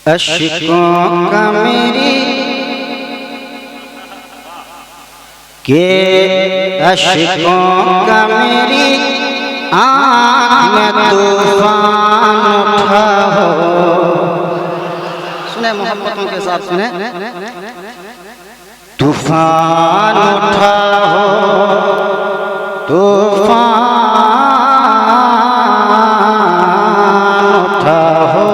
अश्कों का मेरी के अश्कों का मेरी आँख में तूफान उठा हो। सुने मोहब्बतों के साथ सुने। तूफान उठा हो, तूफान उठा हो,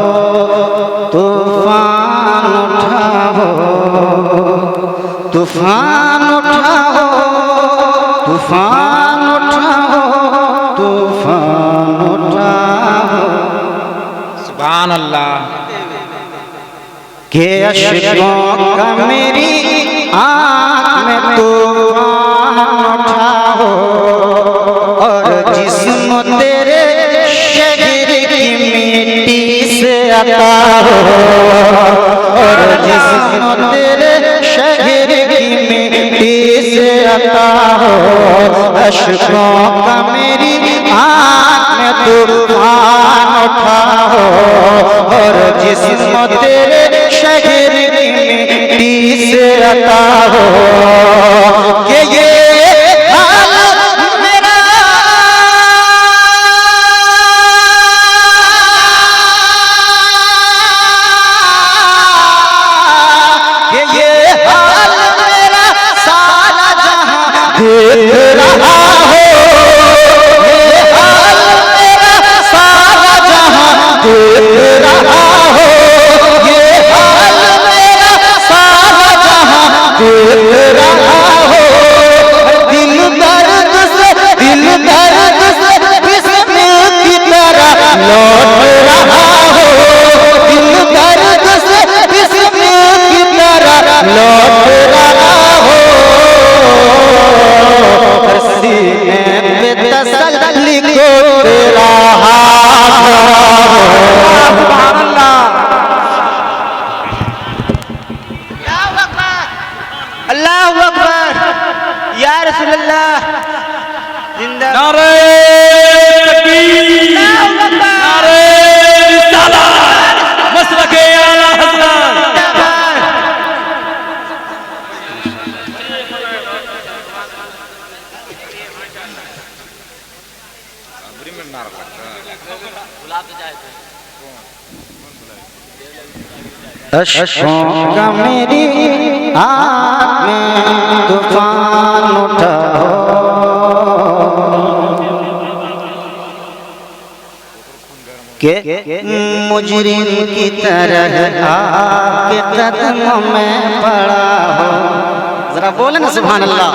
तूफान उठा हो, तूफान उठा हो, तूफान उठा हो, तूफान उठा हो। सुभान अल्लाह। के अश्कों का मेरी आँख में तूफान उठा हो और जिस्म तेरे शहर की मिट्टी से आता हो, और जिस्म तेरे शहर की मिट्टी से आता हो। अश्कों का मेरी आँख में तूफान उठा हो और जिस्म तेरे शहर की मिट्टी से आता हो। कि ये हाल मेरा कि ये हाल मेरा सारा जहां देख रहा हो। ये हाल मेरा सारा जहां देख रहा हो। ये हाल मेरा सारा जहां देख रहा हो। दिल दर्द से बिस्मिल की तरह लौट रहा हो। दिल दर्द से बिस्मिल की तरह लौट रहा हो। सीने पे तसल्ली को तेरा हाथ। सुभान अल्लाह। अल्लाहु अकबर। या रसूल अल्लाह जिंदा। नारे तकबीर, नारे रिसालत, मसलके आला हज़रत। अश्कों का मेरी आँख में तूफान उठा हो। के मुजरिम की तरह आपके कदमों में पड़ा हो। जरा बोले ना सुभान अल्लाह।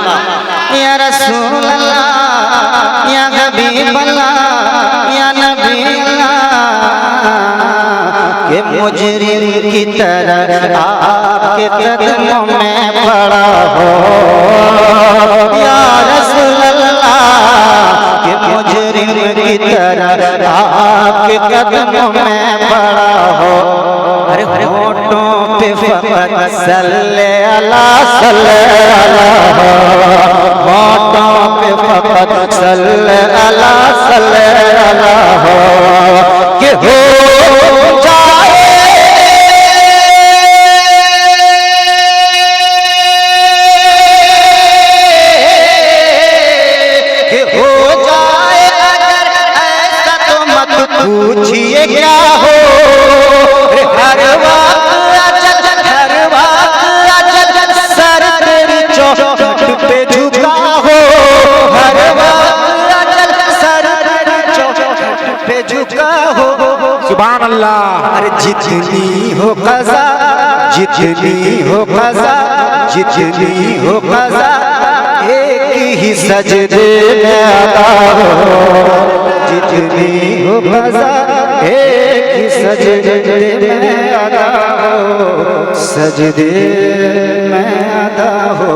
या रसूल अल्लाह, या हबीब अल्लाह, या नबी अल्लाह। के मुजरिम की तरह आपके कदमों में पड़ा हो। या रसूल अल्लाह, के मुजरिम की तरह आपके कदमों में पड़ा हो। अरे होठों पे फकत सल्ले अला सल्ले अला, होठों पे फकत सल्ले अला सल्ले अला हो। कि हो जाए कि हो जाए अगर ऐसा तो मत पूछिए क्या हो। हर वक्त अजल सर तेरी चौखट पे झुका हो। हर वक्त अजल सर तेरी चौखट पे झुका हो। सुभान अल्लाह। अरे जितनी हो कज़ा, जितनी हो कज़ा, जितनी हो कज़ा एक ही सजदे में अदा हो। जितनी हो कज़ा एक ही सजदे में अदा हो। सजदे में अदा हो।